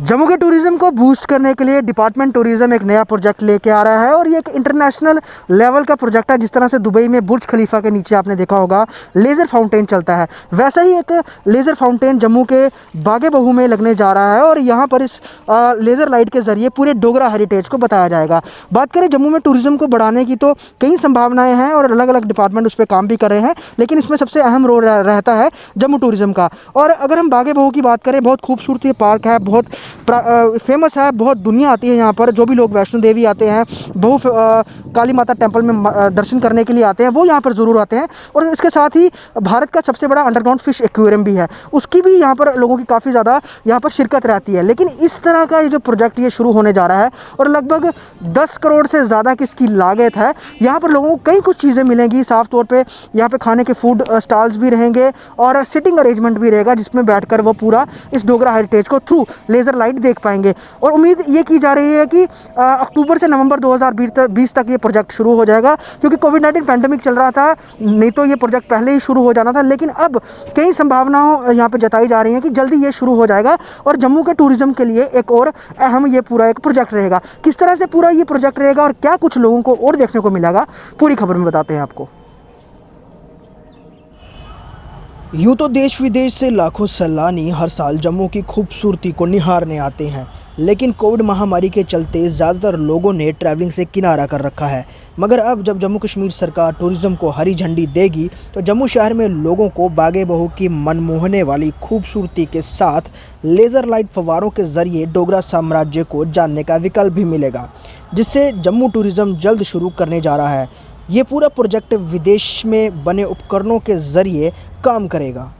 जम्मू के टूरिज़्म को बूस्ट करने के लिए डिपार्टमेंट टूरिज़्म एक नया प्रोजेक्ट लेके आ रहा है और ये एक इंटरनेशनल लेवल का प्रोजेक्ट है। जिस तरह से दुबई में बुर्ज खलीफा के नीचे आपने देखा होगा लेज़र फाउंटेन चलता है, वैसा ही एक लेज़र फाउंटेन जम्मू के बागे बहू में लगने जा रहा है और यहाँ पर इस लेज़र लाइट के ज़रिए पूरे डोगरा हेरिटेज को बताया जाएगा। बात करें जम्मू में टूरिज़्म को बढ़ाने की तो कई संभावनाएँ हैं और अलग अलग डिपार्टमेंट उस पर काम भी कर रहे हैं, लेकिन इसमें सबसे अहम रोल रहता है जम्मू टूरिज़्म का। और अगर हम बागे बहू की बात करें, बहुत खूबसूरत ये पार्क है, बहुत फेमस है, बहुत दुनिया आती है यहाँ पर। जो भी लोग वैष्णो देवी आते हैं, काली माता टेम्पल में दर्शन करने के लिए आते हैं, वो यहाँ पर ज़रूर आते हैं। और इसके साथ ही भारत का सबसे बड़ा अंडरग्राउंड फिश एक्वेरियम भी है, उसकी भी यहाँ पर लोगों की काफ़ी ज़्यादा यहाँ पर शिरकत रहती है। लेकिन इस तरह का ये जो प्रोजेक्ट ये शुरू होने जा रहा है और लगभग 10 करोड़ से ज़्यादा की इसकी लागत है। यहाँ पर लोगों को कई कुछ चीज़ें मिलेंगी, साफ तौर पे यहाँ पे खाने के फूड स्टॉल्स भी रहेंगे और सिटिंग अरेंजमेंट भी रहेगा, जिसमें बैठकर वो पूरा इस डोगरा हेरिटेज को थ्रू लेज़र लाइट देख पाएंगे। और उम्मीद ये की जा रही है कि अक्टूबर से नवंबर 2020 तक ये प्रोजेक्ट शुरू हो जाएगा, क्योंकि कोविड-19 पैंडेमिक चल रहा था, नहीं तो ये प्रोजेक्ट पहले ही शुरू हो जाना था। लेकिन अब कई संभावनाओं यहाँ पे जताई जा रही हैं कि जल्दी ये शुरू हो जाएगा और जम्मू के टूरिज़्म के लिए एक और अहम ये पूरा एक प्रोजेक्ट रहेगा। किस तरह से पूरा ये प्रोजेक्ट रहेगा और क्या कुछ लोगों को और देखने को मिलेगा, पूरी खबर में बताते हैं आपको। यूँ तो देश विदेश से लाखों सैलानी हर साल जम्मू की खूबसूरती को निहारने आते हैं, लेकिन कोविड महामारी के चलते ज़्यादातर लोगों ने ट्रैवलिंग से किनारा कर रखा है। मगर अब जब जम्मू कश्मीर सरकार टूरिज़्म को हरी झंडी देगी तो जम्मू शहर में लोगों को बागे बहू की मनमोहने वाली खूबसूरती के साथ लेज़र लाइट फव्वारों के ज़रिए डोगरा साम्राज्य को जानने का विकल्प भी मिलेगा, जिससे जम्मू टूरिज़्म जल्द शुरू करने जा रहा है। ये पूरा प्रोजेक्ट विदेश में बने उपकरणों के ज़रिए काम करेगा।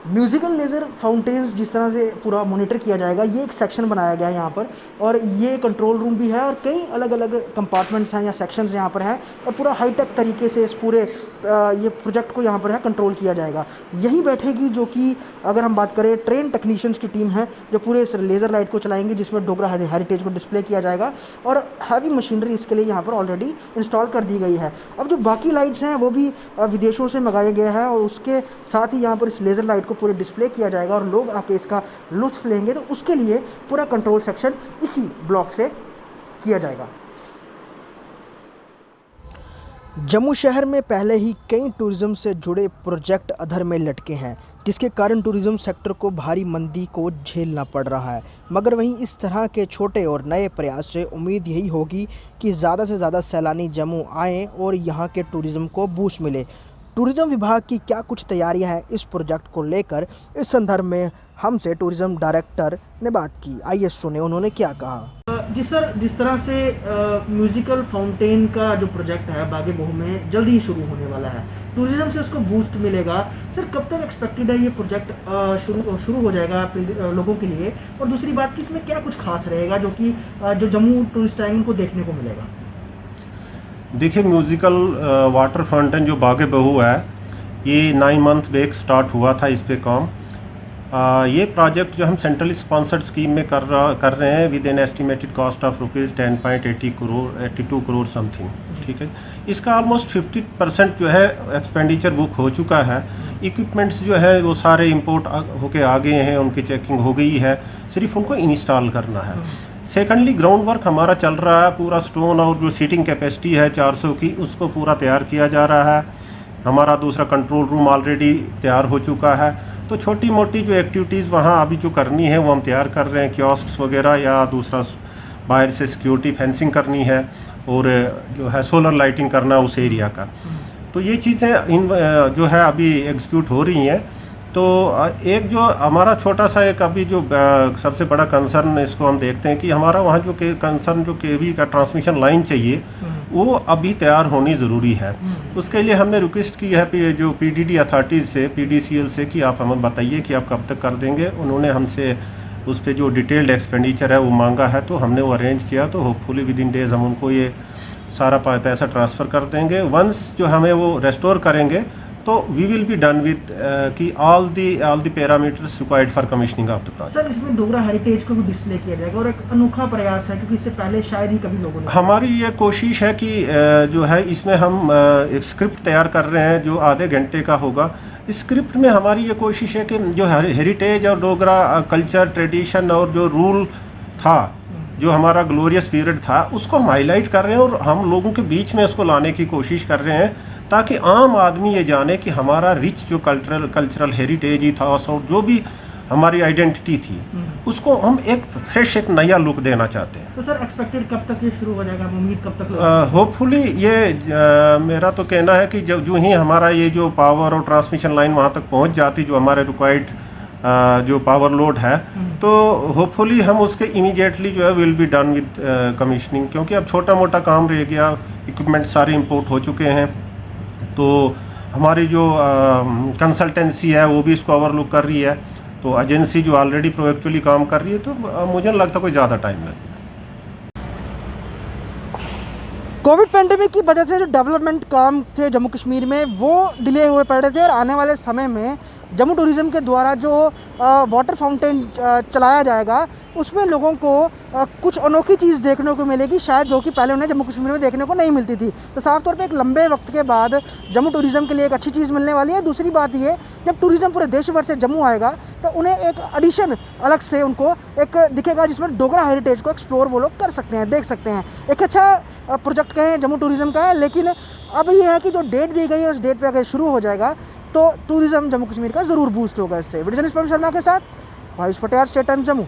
म्यूज़िकल लेज़र फाउंटेन्स जिस तरह से पूरा मॉनिटर किया जाएगा, ये एक सेक्शन बनाया गया है यहाँ पर, और ये कंट्रोल रूम भी है और कई अलग अलग कंपार्टमेंट्स हैं या सेक्शंस यहाँ पर हैं, और पूरा हाईटेक तरीके से इस पूरे ये प्रोजेक्ट को यहाँ पर है कंट्रोल किया जाएगा। यहीं बैठेगी जो कि अगर हम बात करें ट्रेन टेक्नीशियंस की टीम है जो पूरे इस लेज़र लाइट को चलाएंगी, जिसमें डोगरा हेरिटेज को डिस्प्ले किया जाएगा, और हैवी मशीनरी इसके लिए यहाँ पर ऑलरेडी इंस्टॉल कर दी गई है। अब जो बाकी लाइट्स हैं वो भी विदेशों से मंगाए गए हैं और उसके साथ ही यहाँ पर इस लेज़र लाइट को पूरे डिस्प्ले किया जाएगा और लोग आके इसका लुत्फ़ लेंगे। तो उसके लिए पूरा कंट्रोल सेक्शन इसी ब्लॉक से किया जाएगा। जम्मू शहर में पहले ही कई टूरिज़्म से जुड़े प्रोजेक्ट अधर में लटके हैं, जिसके कारण टूरिज़्म सेक्टर को भारी मंदी को झेलना पड़ रहा है। मगर वहीं इस तरह के छोटे और नए प्रयास से उम्मीद यही होगी कि ज़्यादा से ज़्यादा सैलानी जम्मू आएँ और यहाँ के टूरिज़्म को बूस्ट मिले। टूरिज़्म विभाग की क्या कुछ तैयारियां हैं इस प्रोजेक्ट को लेकर, इस संदर्भ में हमसे टूरिज़्म डायरेक्टर ने बात की। आइए सुने उन्होंने क्या कहा। जी सर, जिस तरह से म्यूज़िकल फाउंटेन का जो प्रोजेक्ट है बागे बहू में जल्दी ही शुरू होने वाला है, टूरिज़्म से उसको बूस्ट मिलेगा। सर कब तक एक्सपेक्टेड है ये प्रोजेक्ट शुरू हो जाएगा लोगों के लिए, और दूसरी बात कि इसमें क्या कुछ खास रहेगा जो कि जो जम्मू टूरिस्ट आएंगे उनको देखने को मिलेगा? देखिए, म्यूज़िकल वाटर फाउंटेन जो बागे बहू है, ये 9 मंथ बैक स्टार्ट हुआ था इस पे काम। ये प्रोजेक्ट जो हम सेंट्रली स्पॉन्सर्ड स्कीम में कर रहे हैं with an estimated cost of rupees 82 crore something, ठीक है। इसका ऑलमोस्ट 50% जो है एक्सपेंडिचर बुक हो चुका है। इक्विपमेंट्स जो है वो सारे इंपोर्ट होके आ गए हैं, उनकी चेकिंग हो गई है, सिर्फ उनको इंस्टॉल करना है। सेकेंडली ग्राउंड वर्क हमारा चल रहा है, पूरा स्टोन और जो सीटिंग कैपेसिटी है 400 की, उसको पूरा तैयार किया जा रहा है। हमारा दूसरा कंट्रोल रूम ऑलरेडी तैयार हो चुका है। तो छोटी मोटी जो एक्टिविटीज़ वहाँ अभी जो करनी है वो हम तैयार कर रहे हैं, कियोस्क्स वगैरह, या दूसरा बाहर से सिक्योरिटी फेंसिंग करनी है और जो है सोलर लाइटिंग करना उस एरिया का। तो ये चीज़ें जो है अभी एग्जीक्यूट हो रही हैं। तो एक जो हमारा छोटा सा एक अभी जो सबसे बड़ा कंसर्न इसको हम देखते हैं कि हमारा वहाँ जो कंसर्न जो केवी का ट्रांसमिशन लाइन चाहिए वो अभी तैयार होनी ज़रूरी है। उसके लिए हमने रिक्वेस्ट की है जो पीडीडी अथॉरिटीज़ से, पीडीसीएल से, कि आप हमें बताइए कि आप कब तक कर देंगे। उन्होंने हमसे उस पर जो डिटेल्ड एक्सपेंडिचर है वो मांगा है, तो हमने वो अरेंज किया। तो होपफुली विद इन डेज़ हम उनको ये सारा पैसा ट्रांसफ़र कर देंगे। वंस जो हमें वो रेस्टोर करेंगे तो we will be done with कि all the parameters required for commissioning of the project. Sir इसमें डोगरा हेरिटेज को भी डिस्प्ले किया जाएगा और एक अनोखा प्रयास है, क्योंकि इससे पहले शायद ही कभी लोगों ने। हमारी ये कोशिश है कि जो है इसमें हम एक स्क्रिप्ट तैयार कर रहे हैं जो आधे घंटे का होगा, स्क्रिप्ट में हमारी ये कोशिश है कि जो हेरिटेज और डोगरा कल्चर ट्रेडिशन और जो रूल था, जो हमारा ग्लोरियस पीरियड था, उसको हम हाईलाइट कर रहे हैं और हम लोगों के बीच में उसको लाने की कोशिश कर रहे हैं, ताकि आम आदमी ये जाने कि हमारा रिच जो कल्चरल हेरिटेज ही था और जो भी हमारी आइडेंटिटी थी, उसको हम एक फ्रेश एक नया लुक देना चाहते हैं। तो सर एक्सपेक्टेड कब तक ये शुरू हो जाएगा, उम्मीद कब तक? होपफुली ये मेरा तो कहना है कि जब जो ही हमारा ये जो पावर और ट्रांसमिशन लाइन वहाँ तक पहुँच जाती, जो हमारे रिक्वायर्ड जो पावर लोड है, तो होपफुली हम उसके इमीडिएटली जो है will be done with commissioning, क्योंकि अब छोटा मोटा काम रह गया, इक्विपमेंट सारे इंपोर्ट हो चुके हैं, तो हमारी जो कंसल्टेंसी है वो भी इसको ओवरलुक कर रही है, तो एजेंसी जो ऑलरेडी प्रोएक्टिवली काम कर रही है, तो मुझे नहीं लगता कोई ज़्यादा टाइम लगेगा। कोविड पेंडेमिक की वजह से जो डेवलपमेंट काम थे जम्मू कश्मीर में वो डिले हुए पड़ रहे थे, और आने वाले समय में जम्मू टूरिज़्म के द्वारा जो वाटर फाउंटेन चलाया जाएगा, उसमें लोगों को कुछ अनोखी चीज़ देखने को मिलेगी, शायद जो कि पहले उन्हें जम्मू कश्मीर में देखने को नहीं मिलती थी। तो साफ तौर पे एक लंबे वक्त के बाद जम्मू टूरिज़्म के लिए एक अच्छी चीज़ मिलने वाली है। दूसरी बात ये, जब टूरिज़्म पूरे देश भर से जम्मू आएगा तो उन्हें एक एडिशन अलग से उनको एक दिखेगा, जिसमें डोगरा हेरिटेज को एक्सप्लोर वो लोग कर सकते हैं, देख सकते हैं। एक अच्छा प्रोजेक्ट कहें जम्मू टूरिज़्म का है, लेकिन अब ये है कि जो डेट दी गई है उस डेट पे अगर शुरू हो जाएगा तो टूरिज़्म जम्मू कश्मीर का ज़रूर बूस्ट होगा इससे। वीडियो जर्नलिस्ट पवन शर्मा के साथ भावेश पटेल, स्टेट टाइम्स जम्मू।